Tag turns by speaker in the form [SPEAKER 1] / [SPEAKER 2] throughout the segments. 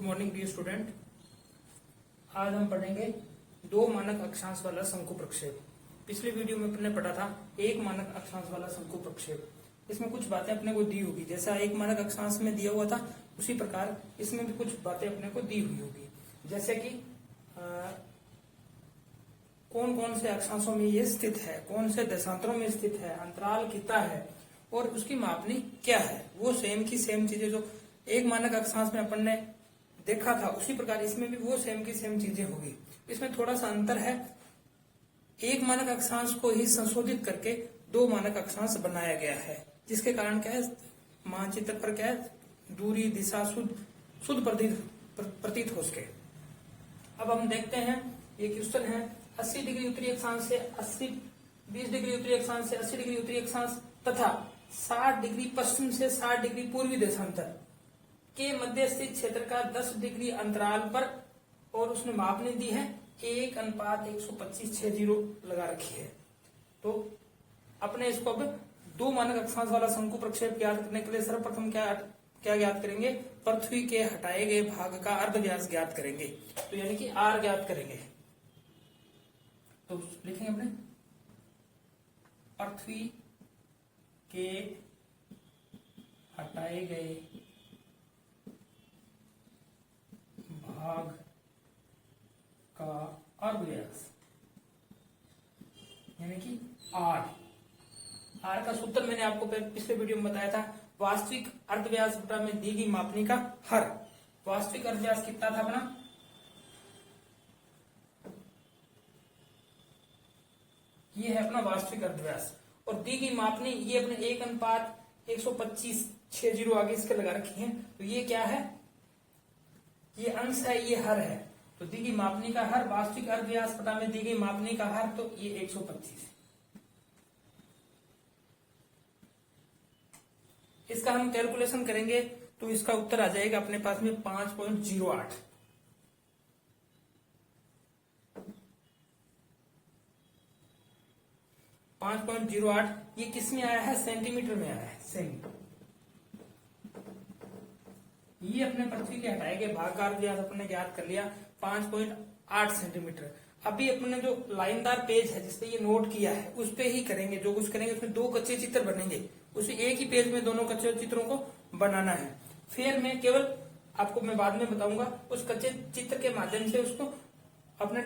[SPEAKER 1] Good morning dear student. आज हम पढ़ेंगे दो मानक अक्षांश वाला शंकु प्रक्षेप। पिछले वीडियो में अपने पढ़ा था एक मानक अक्षांश वाला शंकु प्रक्षेप। इसमें कुछ बातें अपने को दी होगी, जैसा एक मानक अक्षांश में दिया हुआ था उसी प्रकार इसमें भी कुछ बातें अपने को दी हुई होगी, जैसे कि कौन कौन से अक्षांशों में ये स्थित है, कौन से देशांतरों में स्थित है, अंतराल कितना है और उसकी मापनी क्या है। वो सेम की सेम चीजें जो एक मानक अक्षांश में अपन ने देखा था उसी प्रकार इसमें भी वो सेम की सेम चीजें होगी। इसमें थोड़ा सा अंतर है, एक मानक अक्षांश को ही संशोधित करके दो मानक अक्षांश बनाया गया है, जिसके कारण क्या है मानचित्र पर क्या है दूरी दिशा शुद्ध प्रतीत हो सके। अब हम देखते हैं ये क्वेश्चन है 80 डिग्री उत्तरी अक्षांश से 20 डिग्री उत्तरी अक्षांश से 80 डिग्री उत्तरी अक्षांश तथा 60 डिग्री पश्चिम से 60 डिग्री पूर्वी देशांतर के मध्य स्थित क्षेत्र का 10 डिग्री अंतराल पर, और उसने मापनी दी है 1:125:60 लगा रखी है। तो अपने इसको अब दो मानक अक्षांश वाला शंकु प्रक्षेप ज्ञात करने के लिए सर्वप्रथम क्या ज्ञात करेंगे, पृथ्वी के हटाए गए भाग का अर्ध व्यास ज्ञात करेंगे, तो यानी कि आर ज्ञात करेंगे। तो लिखेंगे अपने पृथ्वी के हटाए गए भाग का अर्ध व्यास यानी कि आर। आर का सूत्र मैंने आपको पिछले वीडियो में बताया था, वास्तविक अर्धव्यास बटा में दी गई मापनी का हर। वास्तविक अर्धव्यास कितना था अपना, ये है अपना वास्तविक अर्धव्यास, और दी गई मापनी ये अपने 1:125:60 आगे इसके लगा रखी है। तो ये क्या है, ये अंश है, ये हर है। तो दी गई मापनी का हर वास्तविक अर्धव्यास बटा में दी गई मापनी का हर, तो ये 125। इसका हम कैलकुलेशन करेंगे तो इसका उत्तर आ जाएगा अपने पास में 5.08। ये किस में आया है, सेंटीमीटर में आया है, सेंटी। ये अपने पृथ्वी के हटाए गए भाग का अर्धव्यास अपने ज्ञात कर लिया 5.8 सेंटीमीटर। अभी अपने जो लाइनदार पेज है जिसपे ये नोट किया है उस पे ही करेंगे, जो कुछ करेंगे उसमें दो कच्चे चित्र बनेंगे, उसी एक ही पेज में दोनों कच्चे चित्रों को बनाना है। फिर मैं केवल आपको मैं बाद में बताऊंगा उस कच्चे चित्र के माध्यम से उसको अपने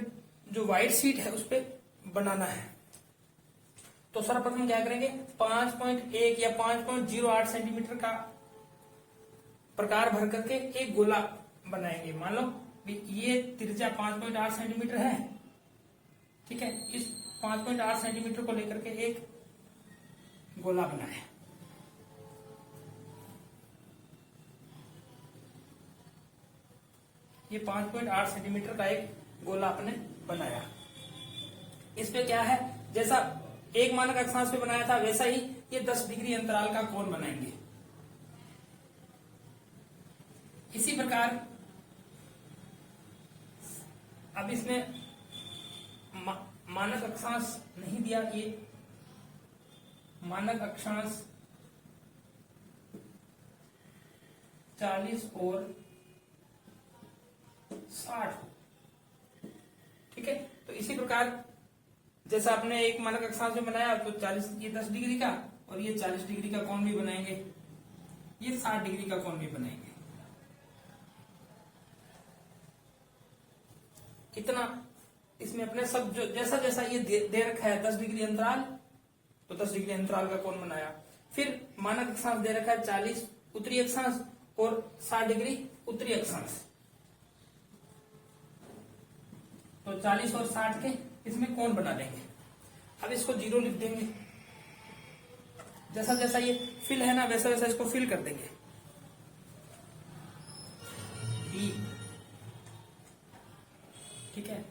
[SPEAKER 1] जो व्हाइट शीट है उस पर बनाना है। तो सर्वप्रथम क्या करेंगे, 5.1 या 5.08 सेंटीमीटर का प्रकार भर करके एक गोला बनाएंगे। मान लो ये त्रिज्या 5.8 सेंटीमीटर है, ठीक है। इस 5.8 सेंटीमीटर को लेकर के एक गोला बनाए। ये 5.8 सेंटीमीटर का एक गोला आपने बनाया। इस पे क्या है, जैसा एक मानक अक्षांश पे बनाया था वैसा ही ये 10 डिग्री अंतराल का कोण बनाएंगे। इसी प्रकार अब इसमें मानक अक्षांश नहीं दिया, ये मानक अक्षांश 40 और 60, ठीक है। तो इसी प्रकार जैसा आपने एक मानक अक्षांश में बनाया तो 40 ये 10 डिग्री का और ये 40 डिग्री का कोण भी बनाएंगे, ये 60 डिग्री का कोण भी बनाएंगे। इतना इसमें अपने सब जो जैसा जैसा ये दे रखा है 10 डिग्री अंतराल, तो 10 डिग्री अंतराल का कोण बनाया। फिर मानक अक्षांश दे रखा है 40 उत्तरी अक्षांश और 60 डिग्री उत्तरी अक्षांश, तो 40 और 60 के इसमें कोण बना देंगे। अब इसको 0 लिख देंगे, जैसा जैसा ये फिल है ना वैसा वैसा इसको फिल कर देंगे। बी, ठीक है।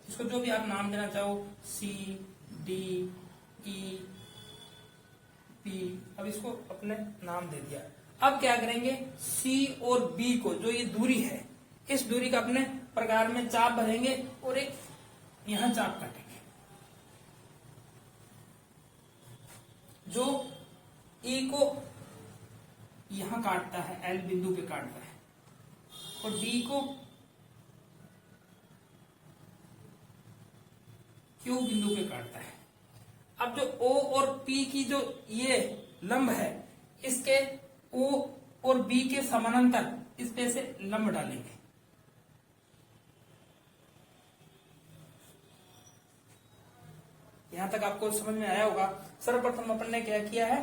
[SPEAKER 1] इसको जो भी आप नाम देना चाहो, सी डी ई पी, अब इसको अपने नाम दे दिया। अब क्या करेंगे, सी और बी को जो ये दूरी है इस दूरी का अपने प्रकार में चाप भरेंगे और एक यहां चाप काटेंगे। जो ई को यहां काटता है, एल बिंदु पे काटता है, और डी को क्यू बिंदु पे काटता है। अब जो ओ और पी की जो ये लंब है, इसके ओ और बी के समानांतर इस पे से लंब डालेंगे। यहां तक आपको समझ में आया होगा। सर्वप्रथम अपन ने क्या किया है,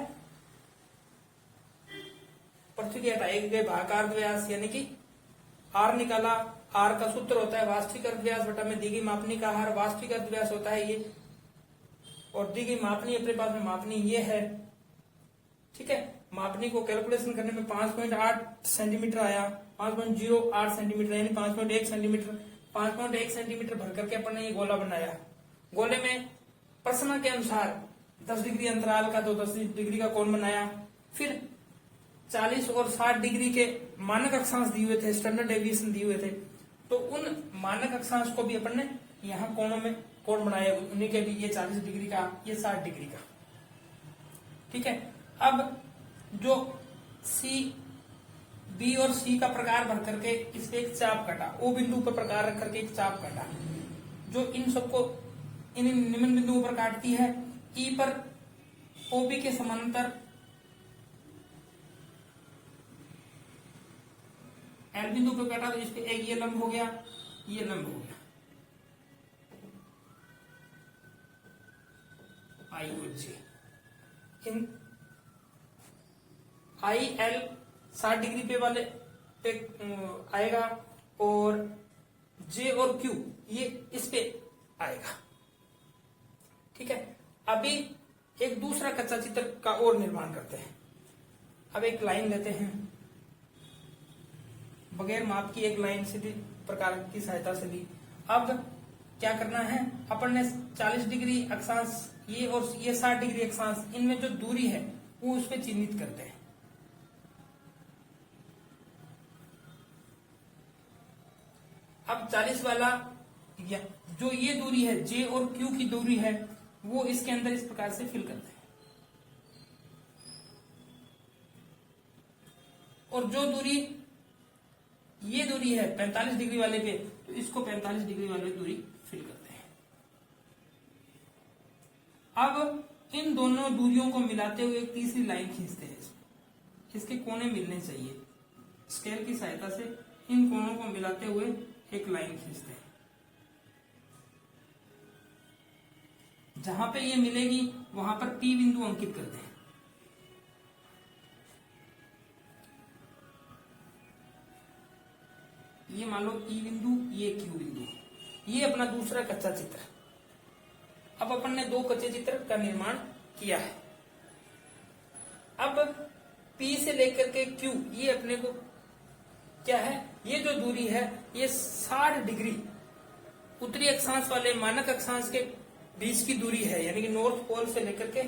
[SPEAKER 1] पृथ्वी के हटाए गए भाग का अर्धव्यास यानी कि आर निकाला। आर का सूत्र होता है वास्तविक अर्धव्यास बटा में दी गई मापनी का आहार। वास्तविक अर्धव्यास होता है ये, और दी गई मापनी अपने पास में मापनी ये है। ठीक है, मापनी को कैलकुलेशन करने में 5.8 सेंटीमीटर आया, 5.08 सेंटीमीटर यानी 5.1 सेंटीमीटर। 5.1 सेंटीमीटर भर करके अपन ने ये गोला बनाया। गोले में प्रश्न के अनुसार 10 डिग्री अंतराल का तो 10 डिग्री का कोण बनाया। फिर 40 और 60 डिग्री के मानक अक्षांश दिए हुए थे, स्टैंडर्ड डेविएशन दिए हुए थे, तो उन मानक अक्षांश को भी अपन ने यहाँ कोणों में कोण बनाया। उन्हीं के भी ये 40 डिग्री का, ये 60 डिग्री का। ठीक है, अब जो सी बी और सी का प्रकार भर करके इस पे एक चाप काटा, ओ बिंदु पर प्रकार रख करके एक चाप काटा, जो इन सबको इन निम्न बिंदुओं पर काटती है। ई पर ओबी के समानांतर एल बिंदु पर काटा, तो इस पे एक ये लंब हो गया, ये लंब हो गया आई और जे। इन आई एल 60 डिग्री पे वाले पे आएगा, और जे और क्यू ये इस पे आएगा। ठीक है, अभी एक दूसरा कच्चा चित्र का और निर्माण करते हैं। अब एक लाइन लेते हैं, बगैर माप की एक लाइन सीधी प्रकार की सहायता से ली। अब क्या करना है, अपन ने 40 डिग्री अक्षांश ये और ये 60 डिग्री अक्षांश, इनमें जो दूरी है वो उस पर चिन्हित करते हैं। अब 40 वाला जो ये दूरी है, जे और क्यू की दूरी है, वो इसके अंदर इस प्रकार से फिल करते हैं। और जो दूरी ये दूरी है 45 डिग्री वाले पे, तो इसको 45 डिग्री वाले दूरी फिल करते हैं। अब इन दोनों दूरियों को मिलाते हुए एक तीसरी लाइन खींचते हैं। इसके कोने मिलने चाहिए। स्केल की सहायता से इन कोनों को मिलाते हुए एक लाइन खींचते हैं। जहां पे ये मिलेगी वहां पर P बिंदु अंकित करते हैं। ये मान लो E बिंदु, ये Q बिंदु, ये अपना दूसरा कच्चा चित्र। अब अपन ने दो कच्चे चित्र का निर्माण किया है। अब P से लेकर के Q, ये अपने को क्या है, ये जो दूरी है ये 60 डिग्री उत्तरी अक्षांश वाले मानक अक्षांश के बीच की दूरी है, यानी कि नॉर्थ पोल से लेकर के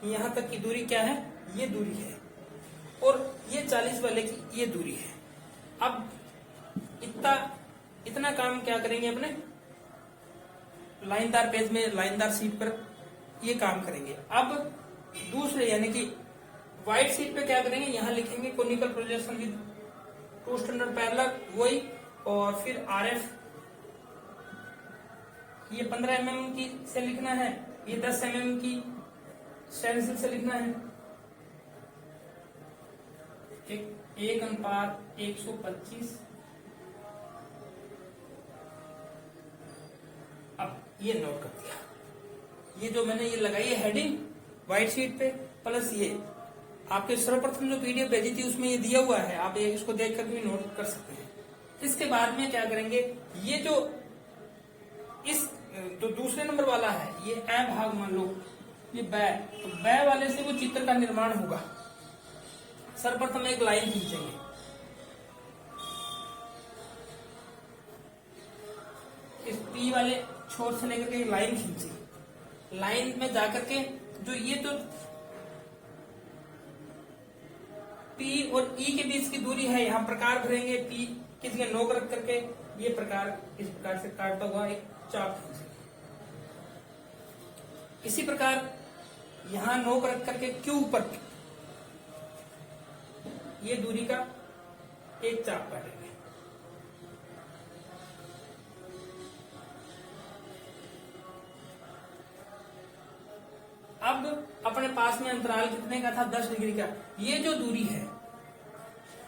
[SPEAKER 1] यहां तक की दूरी क्या है, ये दूरी है। और ये 40 वाले की ये दूरी है। अब इतना काम क्या करेंगे, अपने लाइनदार पेज में, लाइनदार शीट पर ये काम करेंगे। अब दूसरे यानी कि व्हाइट शीट पे क्या करेंगे, यहां लिखेंगे conical projection with two standard parallel, वही। और फिर RF ये 15 mm की से लिखना है, ये 10 mm की स्टेंसिल से लिखना है। 1:125। अब ये नोट कर दिया। ये जो मैंने ये लगाई है हेडिंग व्हाइट शीट पे, प्लस ये आपके सर्वप्रथम जो PDF भेजी थी उसमें ये दिया हुआ है, आप ये इसको देख करके भी नोट कर सकते हैं। इसके बाद में क्या करेंगे, ये जो इस जो दूसरे नंबर वाला है, ये ए भाग मान लो, ये बै, तो बै वाले से वो चित्र का निर्माण होगा। सर्वप्रथम एक लाइन खींचेंगे, इस P वाले छोर से लेकर के एक लाइन खींची। लाइन में जाकर के जो ये तो P और E के बीच की दूरी है, यहाँ प्रकार भरेंगे। P की जगह नोक रख करके ये प्रकार इस प्रकार से काटता हुआ एक चाप खींचेंगे। इसी प्रकार यहां नोक रख करके Q पर ये दूरी का एक चाप काटेंगे। अब अपने पास में अंतराल कितने का था, 10 डिग्री का। ये जो दूरी है,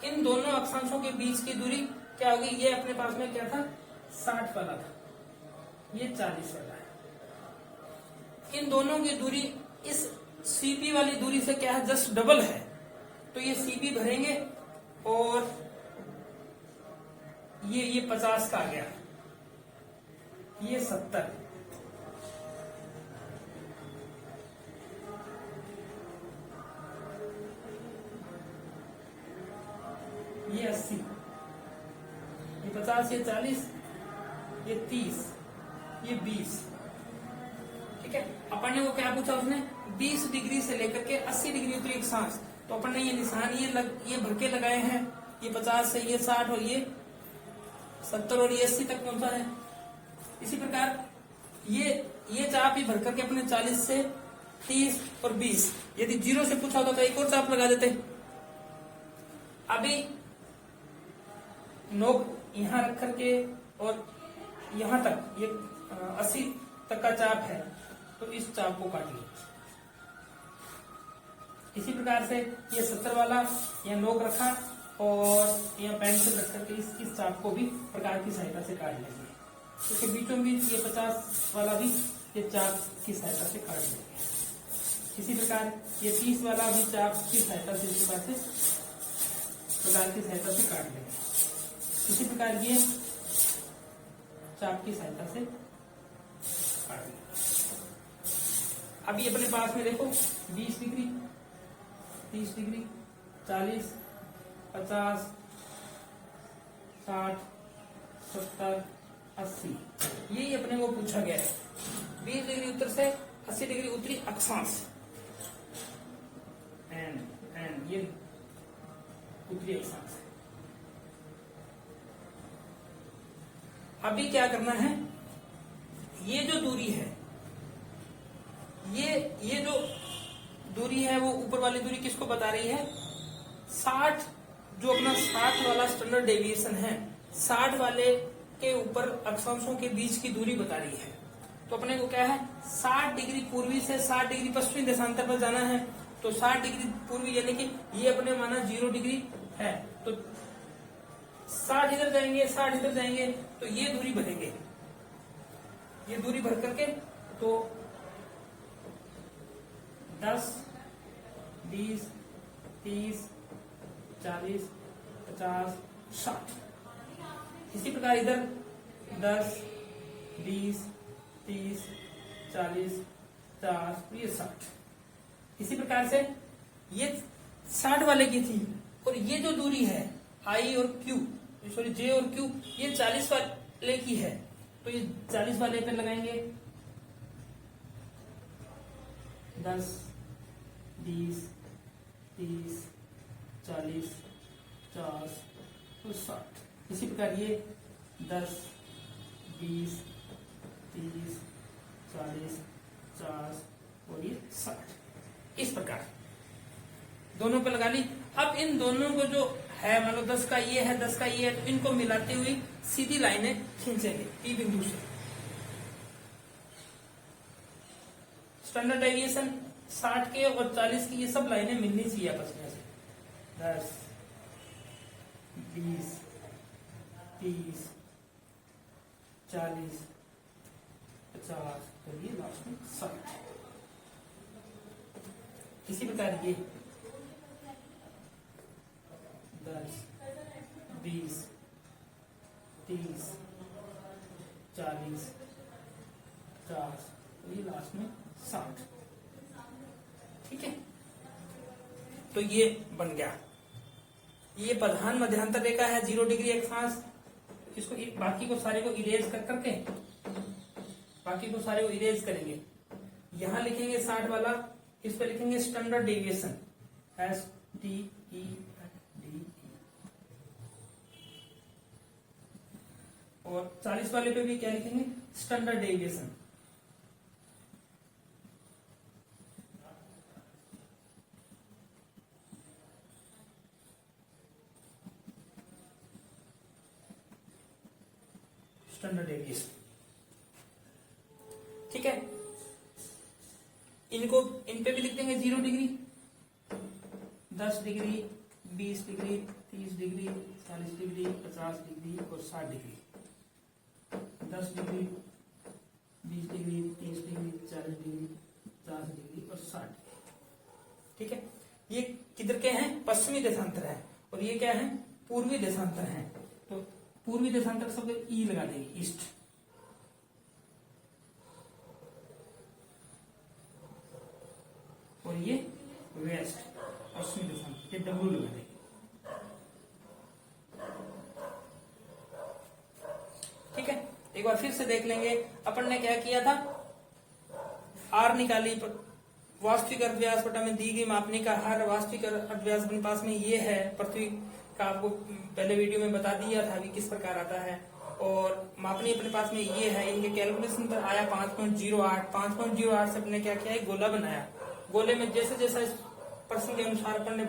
[SPEAKER 1] इन दोनों अक्षांशों के बीच की दूरी क्या होगी, ये अपने पास में क्या था, 60 वाला था, ये 40 वाला है। इन दोनों की दूरी इस सीपी वाली दूरी से क्या है, जस्ट डबल है। तो ये सीपी भरेंगे और ये 50 का आ गया, ये 70, ये 80, ये 50, ये 40, ये 30, ये 20। ठीक है, अपन ने वो क्या पूछा उसने, 20 डिग्री से लेकर के 80 डिग्री उत्तरी अक्षांश। तो अपन ने ये निशान ये भर के लगाए हैं, ये 50 से ये 60 और ये 70 और ये 80 तक पहुंचा है। इसी प्रकार ये चाप ही भर करके अपने 40 से 30 और 20, यदि 0 से पूछा होता तो एक और चाप लगा देते। अभी नोक यहां रख करके और यहां तक ये 80 तक का चाप है, तो इस चाप को काट लिया। इसी प्रकार से ये 70 वाला यहाँ नोक रखा और यहाँ पेंसिल रख करके इस चाप को भी प्रकार की सहायता से काट लेंगे। इसके बीचों बीच ये 50 वाला भी ये चाप की सहायता से काट लेंगे। इसी प्रकार ये 30 वाला भी चाप की सहायता से इस प्रकार की सहायता से काट लेंगे। इसी प्रकार ये चाप की सहायता से काट लेंगे। अभी अपने पास में देखो 20 डिग्री, 30 डिग्री, 40, 50, 60, 70, 80, यही अपने को पूछा गया है। 20 डिग्री उत्तर से 80 डिग्री उत्तरी अक्षांश, एंड ये उत्तरी अक्षांश है। अभी क्या करना है, ये जो दूरी है, ये जो दूरी है वो ऊपर वाली दूरी किसको बता रही है, 60, जो अपना 60 वाला स्टैंडर्ड डेविएशन है, 60 वाले के ऊपर अक्षांशों के बीच की दूरी बता रही है। तो अपने को क्या है, 60 डिग्री पूर्वी से 60 डिग्री पश्चिमी देशांतर पर जाना है। तो 60 डिग्री पूर्वी यानी कि ये अपने माना 0 डिग्री है, तो 60 इधर जाएंगे, 60 इधर जाएंगे, तो ये दूरी भरेंगे। ये दूरी भर करके तो 10, 20, 30, 40, 50, 60। इसी प्रकार इधर 10, 20, 30, 40, 50, ये 60। इसी प्रकार से ये 60 वाले की थी, और ये जो दूरी है आई और क्यू, सॉरी जे और क्यू, ये 40 वाले की है। तो ये 40 वाले पे लगाएंगे 10, 20, 30, 40, 50 और 60। इसी प्रकार ये 10, 20, 30, 40, 50 और ये 60। इस प्रकार दोनों पे लगा ली। अब इन दोनों को जो है, मान लो 10 का ये है, 10 का ये है, तो इनको मिलाती हुई सीधी लाइनें खींचेंगे पी बिंदु से। स्टैंडर्ड डेविएशन 60 के और 40 की ये सब लाइनें मिलनी चाहिए आपस में से। 10, 20, 30, 40, 50 और ये लास्ट में 60। इसी प्रकार ये 10, 20, 30, 40, 50 और ये लास्ट में 60। ठीक है, तो ये बन गया। ये प्रधान मध्यांतर रेखा है, 0 डिग्री अक्षांश। इसको बाकी को सारे को इरेज कर करके बाकी को सारे को इरेज करेंगे। यहां लिखेंगे 60 वाला, इस पर लिखेंगे स्टैंडर्ड डेविएशन, STE और 40 वाले पे भी क्या लिखेंगे, स्टैंडर्ड डेविएशन। स्टैंडर्ड डेविएशन, ठीक है। Degree, 20 degree, 30 degree, 40 degree, 50 degree और 60 degree. 10 degree, 20 degree, 30 degree, 40 degree, 50 degree और 60 डिग्री। ठीक है, ये किधर के हैं? पश्चिमी देशांतर है। और ये क्या है? पूर्वी देशांतर है। तो पूर्वी देशांतर सब ई लगा देंगे, ईस्ट। और ये वेस्ट, पश्चिमी देशांतर, ये डब्ल्यू लगा देंगे। ठीक है, एक बार फिर से देख लेंगे। अपन ने क्या किया था? आर निकाली, वास्तविक अर्थव्यास बटा में दी गई मापनी का हर वास्तविक अर्थव्यास अपने पास में ये है। पृथ्वी का आपको पहले वीडियो में बता दिया था कि किस प्रकार आता है। और मापनी अपने पास में ये है। इनके कैलकुलेशन पर आया 5.08। 5.08 से अपने क्या किया? एक गोला बनाया। गोले में जैसे जैसा इस प्रश्न के अनुसार अपन ने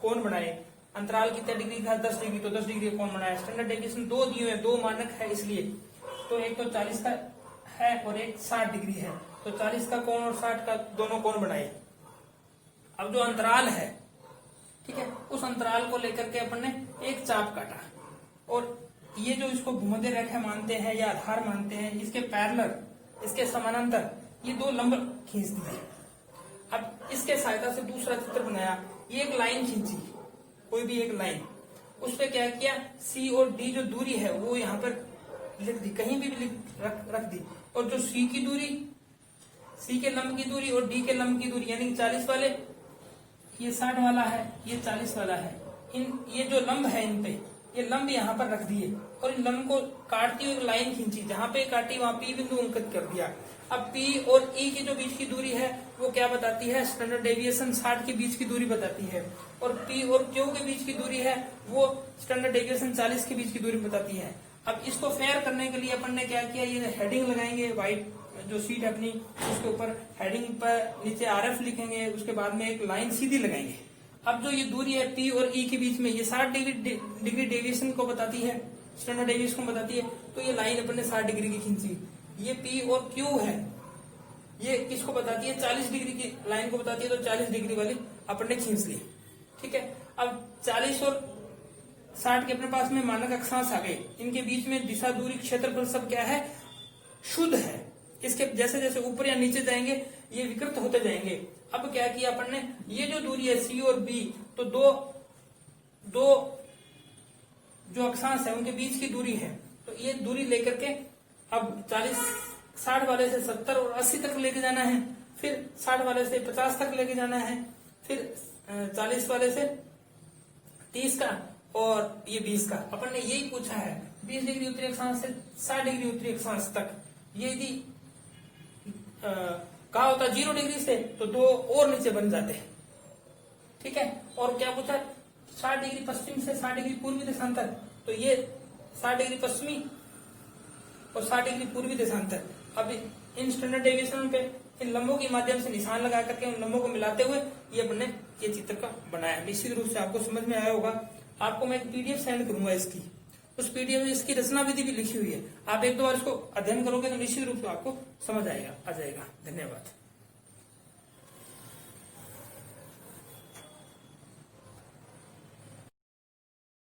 [SPEAKER 1] कोण बनाए। अंतराल कितने डिग्री था? 10 डिग्री, तो 10 डिग्री कोण बनाया। स्टैंडर्ड डेविएशन 2 दिए हुए, 2 मानक है इसलिए। तो एक तो 40 का है और एक 60 डिग्री है। तो 40 का कोण और 60 का दोनों कोण बनाए। अब जो अंतराल है, ठीक है, उस अंतराल को लेकर के अपन ने एक चाप काटा। और ये जो इसको भूमध्य रेखा मानते हैं या आधार मानते हैं, इसके पैरेलल, इसके समानांतर ये 2 लंब खींच दिए। अब इसके सहायता से दूसरा चित्र बनाया। ये एक लाइन खींची, कोई भी एक लाइन, उस पर क्या किया? सी और डी जो दूरी है वो यहाँ पर लिख दी, कहीं भी रख दी। और जो सी की दूरी, सी के लंब की दूरी और डी के लंब की दूरी, यानी 40 वाले, ये 60 वाला है, ये 40 वाला है। ये जो लंब है इन पे, ये लंब यहाँ पर रख दिए और इन लंब को काटती हुई एक लाइन खींची। जहां पे काटी वहां पी बिंदु अंकित कर दिया। अब पी और ई की जो बीच की दूरी है वो क्या बताती है? स्टैंडर्ड डेविएशन 60 के बीच की दूरी बताती है। और पी और क्यू के बीच की दूरी है वो स्टैंडर्ड डेविएशन 40 के बीच की दूरी बताती है। अब इसको फेयर करने के लिए अपन ने क्या किया? ये हेडिंग लगाएंगे, व्हाइट जो शीट अपनी, उसके ऊपर हेडिंग पर नीचे आरएफ लिखेंगे, उसके बाद में एक लाइन सीधी लगाएंगे। अब जो ये दूरी है पी और ई के बीच में, ये 60 डिग्री डेविएशन को बताती है, स्टैंडर्ड डेविएशन को बताती है। तो ये लाइन अपन ने 60 डिग्री की खींची। ये पी और क्यू है, ये किसको बताती है? 40 डिग्री की लाइन को बताती है। तो 40 डिग्री वाली अपन ने खींच ली। ठीक है, अब 40 और 60 के अपने पास में मानक अक्षांश आ गए। इनके बीच में दिशा, दूरी, क्षेत्रफल सब क्या है? शुद्ध है। इसके जैसे जैसे ऊपर या नीचे जाएंगे ये विकृत होते जाएंगे। अब क्या किया अपन ने? ये जो दूरी है सी और बी, तो दो जो अक्षांश है उनके बीच की दूरी है। तो ये दूरी लेकर के अब 60 वाले से 70 और 80 तक लेके जाना है, फिर 60 वाले से 50 तक लेके जाना है, फिर 40 वाले से 30 का और ये 20 का। अपन ने यही पूछा है, 20 डिग्री उत्तरी अक्षांश से 60 डिग्री उत्तरी अक्षांश तक। ये यदि कहा होता 0 डिग्री से तो 2 और नीचे बन जाते। ठीक है, और क्या पूछा? 60 डिग्री पश्चिम से 60 डिग्री पूर्वी देशांतर। तो ये 60 डिग्री पश्चिमी और 60 डिग्री पूर्वी देशांतर। अब इन स्टैंडर्ड डेविएशन पे इन लंबों के माध्यम से निशान लगा करके उन लंबों को मिलाते हुए ये अपने ये चित्र का बनाया। निश्चित रूप से आपको समझ में आया होगा। आपको मैं एक पीडीएफ सेंड करूंगा इसकी, उस पीडीएफ में इसकी रचना विधि भी लिखी हुई है। आप एक दो बार इसको अध्ययन करोगे तो निश्चित रूप से आपको समझ आ जाएगा। धन्यवाद।